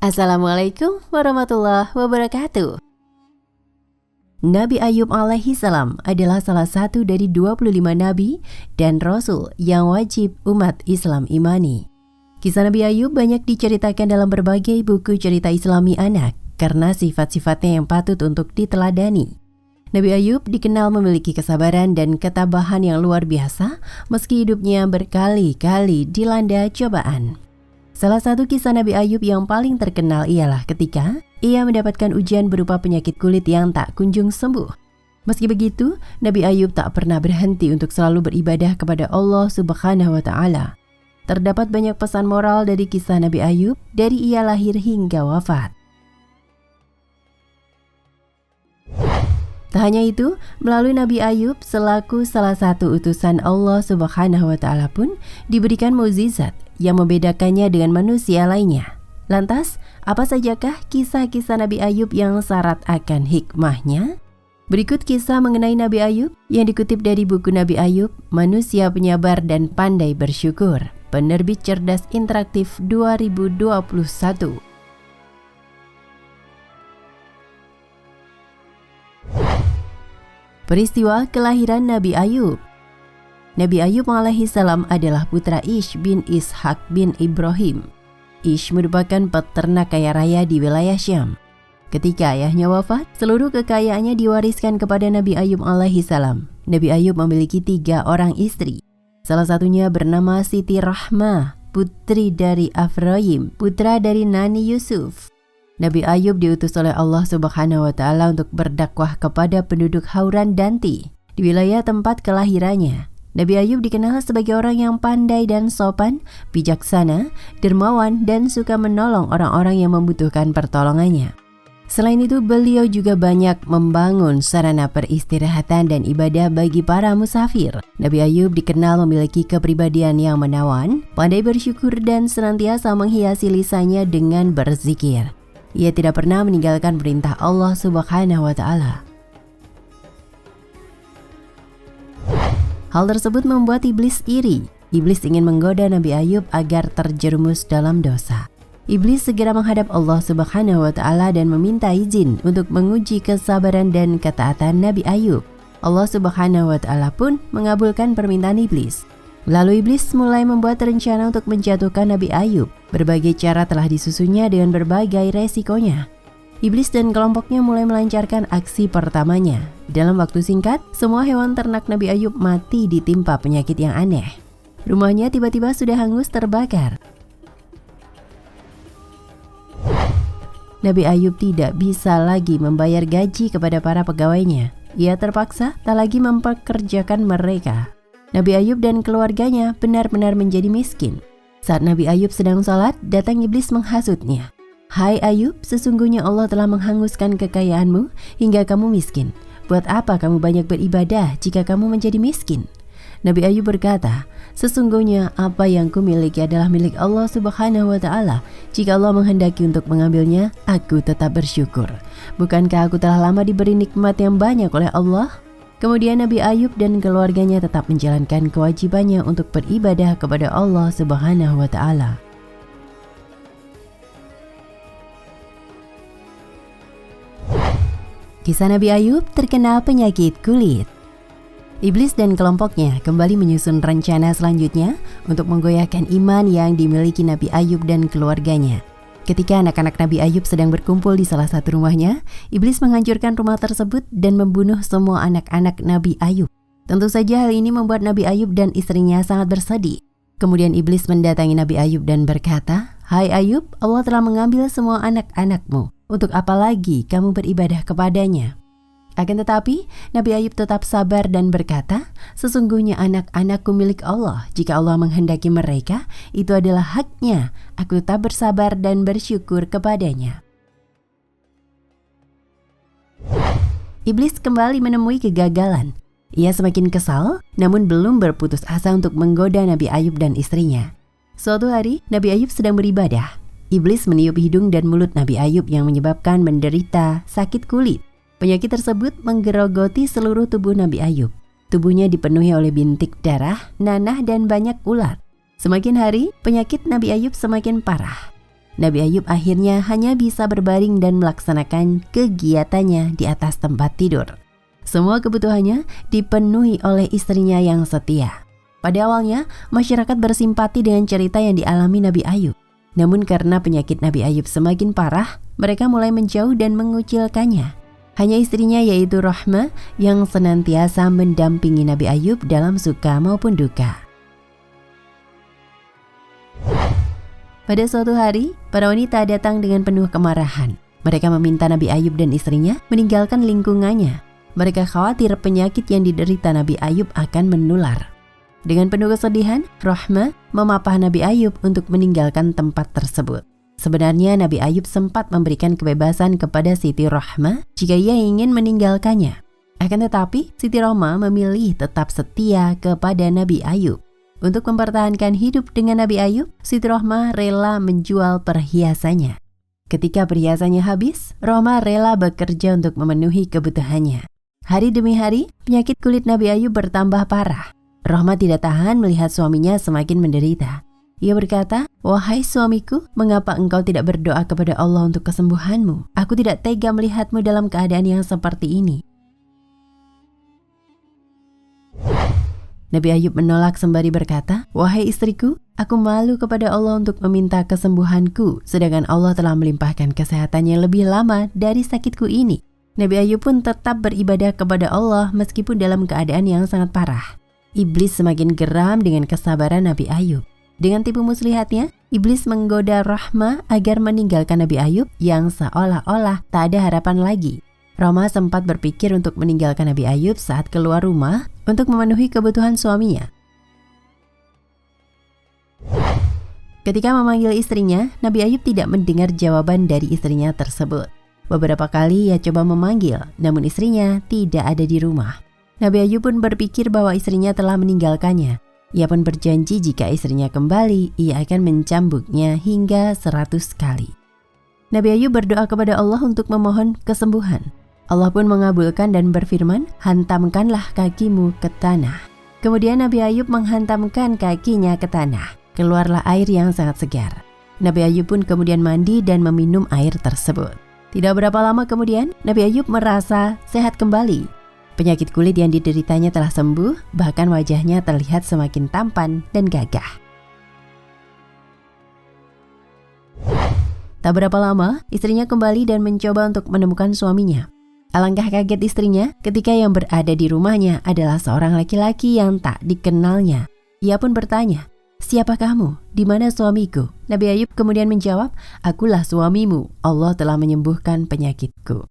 Assalamualaikum warahmatullahi wabarakatuh. Nabi Ayub alaihi salam adalah salah satu dari 25 nabi dan rasul yang wajib umat Islam imani. Kisah Nabi Ayub banyak diceritakan dalam berbagai buku cerita Islami anak karena sifat-sifatnya yang patut untuk diteladani. Nabi Ayub dikenal memiliki kesabaran dan ketabahan yang luar biasa meski hidupnya berkali-kali dilanda cobaan. Salah satu kisah Nabi Ayub yang paling terkenal ialah ketika ia mendapatkan ujian berupa penyakit kulit yang tak kunjung sembuh. Meski begitu, Nabi Ayub tak pernah berhenti untuk selalu beribadah kepada Allah Subhanahu wa Ta'ala. Terdapat banyak pesan moral dari kisah Nabi Ayub dari ia lahir hingga wafat. Tak hanya itu, melalui Nabi Ayub selaku salah satu utusan Allah Subhanahu wa Ta'ala pun diberikan mukjizat yang membedakannya dengan manusia lainnya. Lantas, apa sajakah kisah-kisah Nabi Ayub yang syarat akan hikmahnya? Berikut kisah mengenai Nabi Ayub yang dikutip dari buku Nabi Ayub, Manusia Penyabar dan Pandai Bersyukur, Penerbit Cerdas Interaktif 2021. Peristiwa kelahiran Nabi Ayub. Nabi Ayub alaihi salam adalah putra Ish bin Ishak bin Ibrahim. Ish merupakan peternak kaya raya di wilayah Syam. Ketika ayahnya wafat, seluruh kekayaannya diwariskan kepada Nabi Ayub alaihi salam. Nabi Ayub memiliki 3 orang istri. Salah satunya bernama Siti Rahmah, putri dari Afraim, putra dari Nani Yusuf. Nabi Ayub diutus oleh Allah Subhanahu wa Ta'ala untuk berdakwah kepada penduduk Hauran Danti di wilayah tempat kelahirannya. Nabi Ayub dikenal sebagai orang yang pandai dan sopan, bijaksana, dermawan, dan suka menolong orang-orang yang membutuhkan pertolongannya. Selain itu, beliau juga banyak membangun sarana peristirahatan dan ibadah bagi para musafir. Nabi Ayub dikenal memiliki kepribadian yang menawan, pandai bersyukur, dan senantiasa menghiasi lisannya dengan berzikir. Ia tidak pernah meninggalkan perintah Allah Subhanahu wa Ta'ala. Hal tersebut membuat iblis iri. Iblis ingin menggoda Nabi Ayub agar terjerumus dalam dosa. Iblis segera menghadap Allah Subhanahu wa Ta'ala dan meminta izin untuk menguji kesabaran dan ketaatan Nabi Ayub. Allah Subhanahu wa Ta'ala pun mengabulkan permintaan iblis. Lalu iblis mulai membuat rencana untuk menjatuhkan Nabi Ayub. Berbagai cara telah disusunnya dengan berbagai resikonya. Iblis dan kelompoknya mulai melancarkan aksi pertamanya. Dalam waktu singkat, semua hewan ternak Nabi Ayub mati ditimpa penyakit yang aneh. Rumahnya tiba-tiba sudah hangus terbakar. Nabi Ayub tidak bisa lagi membayar gaji kepada para pegawainya. Ia terpaksa tak lagi mempekerjakan mereka. Nabi Ayub dan keluarganya benar-benar menjadi miskin. Saat Nabi Ayub sedang sholat, datang iblis menghasutnya. Hai Ayub, sesungguhnya Allah telah menghanguskan kekayaanmu hingga kamu miskin. Buat apa kamu banyak beribadah jika kamu menjadi miskin? Nabi Ayub berkata, sesungguhnya apa yang kumiliki adalah milik Allah Subhanahu wa Ta'ala. Jika Allah menghendaki untuk mengambilnya, aku tetap bersyukur. Bukankah aku telah lama diberi nikmat yang banyak oleh Allah? Kemudian Nabi Ayub dan keluarganya tetap menjalankan kewajibannya untuk beribadah kepada Allah Subhanahu wa Ta'ala. Kisah Nabi Ayub terkena penyakit kulit. Iblis dan kelompoknya kembali menyusun rencana selanjutnya untuk menggoyahkan iman yang dimiliki Nabi Ayub dan keluarganya. Ketika anak-anak Nabi Ayub sedang berkumpul di salah satu rumahnya, iblis menghancurkan rumah tersebut dan membunuh semua anak-anak Nabi Ayub. Tentu saja hal ini membuat Nabi Ayub dan istrinya sangat bersedih. Kemudian iblis mendatangi Nabi Ayub dan berkata, Hai Ayub, Allah telah mengambil semua anak-anakmu. Untuk apa lagi kamu beribadah kepadanya? Akan tetapi, Nabi Ayub tetap sabar dan berkata, sesungguhnya anak-anakku milik Allah. Jika Allah menghendaki mereka, itu adalah haknya. Aku tetap bersabar dan bersyukur kepadanya. Iblis kembali menemui kegagalan. Ia semakin kesal, namun belum berputus asa untuk menggoda Nabi Ayub dan istrinya. Suatu hari, Nabi Ayub sedang beribadah. Iblis meniup hidung dan mulut Nabi Ayub yang menyebabkan menderita sakit kulit. Penyakit tersebut menggerogoti seluruh tubuh Nabi Ayub. Tubuhnya dipenuhi oleh bintik darah, nanah, dan banyak ulat. Semakin hari, penyakit Nabi Ayub semakin parah. Nabi Ayub akhirnya hanya bisa berbaring dan melaksanakan kegiatannya di atas tempat tidur. Semua kebutuhannya dipenuhi oleh istrinya yang setia. Pada awalnya, masyarakat bersimpati dengan cerita yang dialami Nabi Ayub. Namun karena penyakit Nabi Ayub semakin parah, mereka mulai menjauh dan mengucilkannya. Hanya istrinya yaitu Rahmah yang senantiasa mendampingi Nabi Ayub dalam suka maupun duka. Pada suatu hari, para wanita datang dengan penuh kemarahan. Mereka meminta Nabi Ayub dan istrinya meninggalkan lingkungannya. Mereka khawatir penyakit yang diderita Nabi Ayub akan menular. Dengan penuh kesedihan, Rahmah memapah Nabi Ayub untuk meninggalkan tempat tersebut. Sebenarnya Nabi Ayub sempat memberikan kebebasan kepada Siti Rahmah jika ia ingin meninggalkannya. Akan tetapi, Siti Rahmah memilih tetap setia kepada Nabi Ayub. Untuk mempertahankan hidup dengan Nabi Ayub, Siti Rahmah rela menjual perhiasannya. Ketika perhiasannya habis, Rahmah rela bekerja untuk memenuhi kebutuhannya. Hari demi hari, penyakit kulit Nabi Ayub bertambah parah. Rahmah tidak tahan melihat suaminya semakin menderita. Ia berkata, "Wahai suamiku, mengapa engkau tidak berdoa kepada Allah untuk kesembuhanmu? Aku tidak tega melihatmu dalam keadaan yang seperti ini." Nabi Ayub menolak sembari berkata, "Wahai istriku, aku malu kepada Allah untuk meminta kesembuhanku, sedangkan Allah telah melimpahkan kesehatannya lebih lama dari sakitku ini." Nabi Ayub pun tetap beribadah kepada Allah meskipun dalam keadaan yang sangat parah. Iblis semakin geram dengan kesabaran Nabi Ayub. Dengan tipu muslihatnya, iblis menggoda Rahmah agar meninggalkan Nabi Ayub yang seolah-olah tak ada harapan lagi. Rahmah sempat berpikir untuk meninggalkan Nabi Ayub saat keluar rumah untuk memenuhi kebutuhan suaminya. Ketika memanggil istrinya, Nabi Ayub tidak mendengar jawaban dari istrinya tersebut. Beberapa kali ia coba memanggil, namun istrinya tidak ada di rumah. Nabi Ayub pun berpikir bahwa istrinya telah meninggalkannya. Ia pun berjanji jika istrinya kembali, ia akan mencambuknya hingga 100 kali. Nabi Ayub berdoa kepada Allah untuk memohon kesembuhan. Allah pun mengabulkan dan berfirman, "Hantamkanlah kakimu ke tanah." Kemudian Nabi Ayub menghantamkan kakinya ke tanah. Keluarlah air yang sangat segar. Nabi Ayub pun kemudian mandi dan meminum air tersebut. Tidak berapa lama kemudian, Nabi Ayub merasa sehat kembali. Penyakit kulit yang dideritanya telah sembuh, bahkan wajahnya terlihat semakin tampan dan gagah. Tak berapa lama, istrinya kembali dan mencoba untuk menemukan suaminya. Alangkah kaget istrinya ketika yang berada di rumahnya adalah seorang laki-laki yang tak dikenalnya. Ia pun bertanya, "Siapa kamu? Di mana suamiku?" Nabi Ayub kemudian menjawab, "Akulah suamimu. Allah telah menyembuhkan penyakitku."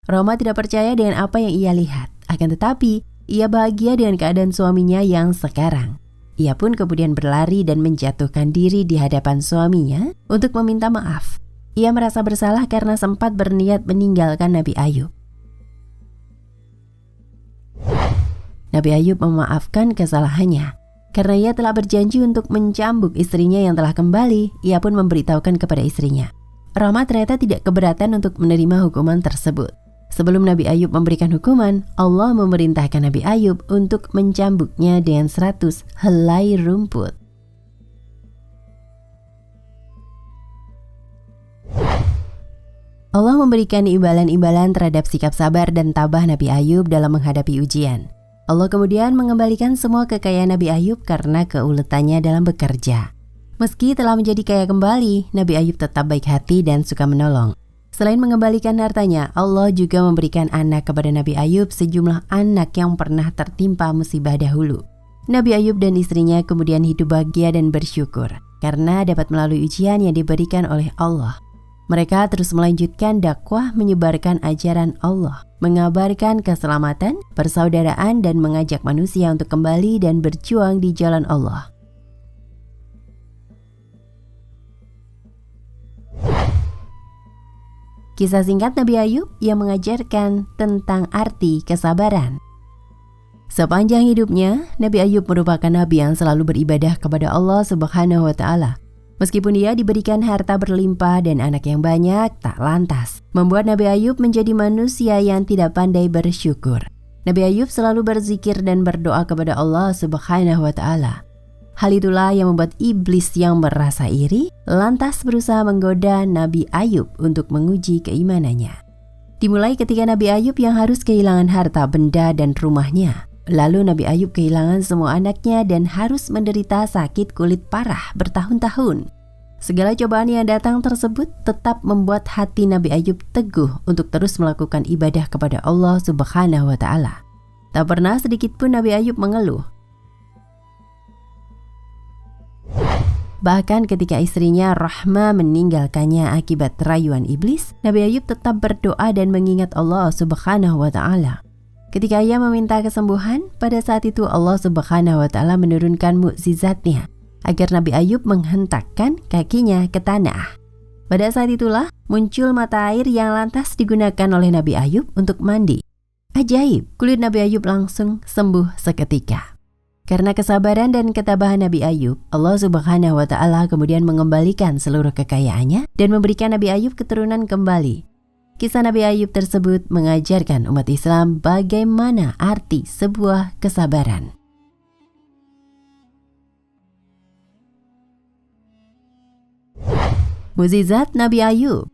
Rahmah tidak percaya dengan apa yang ia lihat. Akan tetapi, ia bahagia dengan keadaan suaminya yang sekarang. Ia pun kemudian berlari dan menjatuhkan diri di hadapan suaminya untuk meminta maaf. Ia merasa bersalah karena sempat berniat meninggalkan Nabi Ayub. Nabi Ayub memaafkan kesalahannya. Karena ia telah berjanji untuk mencambuk istrinya yang telah kembali, ia pun memberitahukan kepada istrinya. Rahmah ternyata tidak keberatan untuk menerima hukuman tersebut. Sebelum Nabi Ayub memberikan hukuman, Allah memerintahkan Nabi Ayub untuk mencambuknya dengan 100 helai rumput. Allah memberikan imbalan-imbalan terhadap sikap sabar dan tabah Nabi Ayub dalam menghadapi ujian. Allah kemudian mengembalikan semua kekayaan Nabi Ayub karena keuletannya dalam bekerja. Meski telah menjadi kaya kembali, Nabi Ayub tetap baik hati dan suka menolong. Selain mengembalikan hartanya, Allah juga memberikan anak kepada Nabi Ayub, sejumlah anak yang pernah tertimpa musibah dahulu. Nabi Ayub dan istrinya kemudian hidup bahagia dan bersyukur karena dapat melalui ujian yang diberikan oleh Allah. Mereka terus melanjutkan dakwah menyebarkan ajaran Allah, mengabarkan keselamatan, persaudaraan, dan mengajak manusia untuk kembali dan berjuang di jalan Allah. Kisah singkat Nabi Ayub yang mengajarkan tentang arti kesabaran. Sepanjang hidupnya, Nabi Ayub merupakan nabi yang selalu beribadah kepada Allah Subhanahu wa Ta'ala. Meskipun dia diberikan harta berlimpah dan anak yang banyak, tak lantas membuat Nabi Ayub menjadi manusia yang tidak pandai bersyukur. Nabi Ayub selalu berzikir dan berdoa kepada Allah Subhanahu wa Ta'ala. Hal itulah yang membuat iblis yang merasa iri lantas berusaha menggoda Nabi Ayub untuk menguji keimanannya. Dimulai ketika Nabi Ayub yang harus kehilangan harta benda dan rumahnya. Lalu Nabi Ayub kehilangan semua anaknya dan harus menderita sakit kulit parah bertahun-tahun. Segala cobaan yang datang tersebut tetap membuat hati Nabi Ayub teguh untuk terus melakukan ibadah kepada Allah Subhanahu wa Ta'ala. Tak pernah sedikit pun Nabi Ayub mengeluh. Bahkan ketika istrinya Rahma meninggalkannya akibat rayuan iblis, Nabi Ayub tetap berdoa dan mengingat Allah Subhanahu wa Ta'ala. Ketika ia meminta kesembuhan, pada saat itu Allah Subhanahu wa Ta'ala menurunkan mukjizatnya agar Nabi Ayub menghentakkan kakinya ke tanah. Pada saat itulah muncul mata air yang lantas digunakan oleh Nabi Ayub untuk mandi. Ajaib, kulit Nabi Ayub langsung sembuh seketika. Karena kesabaran dan ketabahan Nabi Ayub, Allah Subhanahu wa Ta'ala kemudian mengembalikan seluruh kekayaannya dan memberikan Nabi Ayub keturunan kembali. Kisah Nabi Ayub tersebut mengajarkan umat Islam bagaimana arti sebuah kesabaran. Mukjizat Nabi Ayub.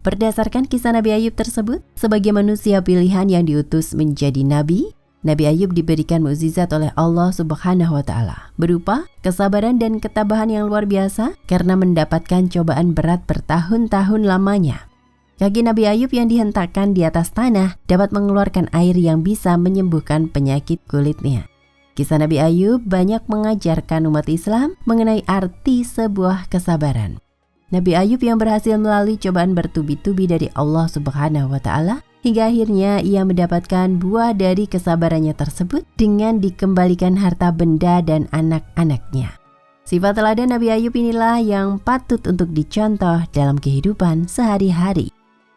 Berdasarkan kisah Nabi Ayub tersebut, sebagai manusia pilihan yang diutus menjadi nabi, Nabi Ayub diberikan mukjizat oleh Allah Subhanahu wa Ta'ala berupa kesabaran dan ketabahan yang luar biasa karena mendapatkan cobaan berat bertahun-tahun lamanya. Kaki Nabi Ayub yang dihentakkan di atas tanah dapat mengeluarkan air yang bisa menyembuhkan penyakit kulitnya. Kisah Nabi Ayub banyak mengajarkan umat Islam mengenai arti sebuah kesabaran. Nabi Ayub yang berhasil melalui cobaan bertubi-tubi dari Allah Subhanahu wa Ta'ala hingga akhirnya ia mendapatkan buah dari kesabarannya tersebut dengan dikembalikan harta benda dan anak-anaknya. Sifat teladan Nabi Ayub inilah yang patut untuk dicontoh dalam kehidupan sehari-hari.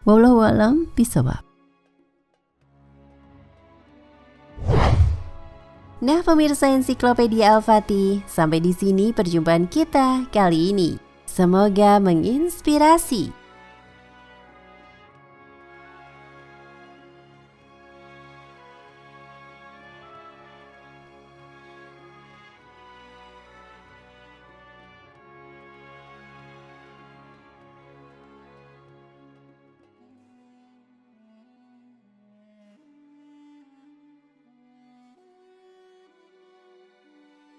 Wallahu a'lam bishawab. Nah pemirsa Ensiklopedia Al-Fatih, sampai di sini perjumpaan kita kali ini. Semoga menginspirasi.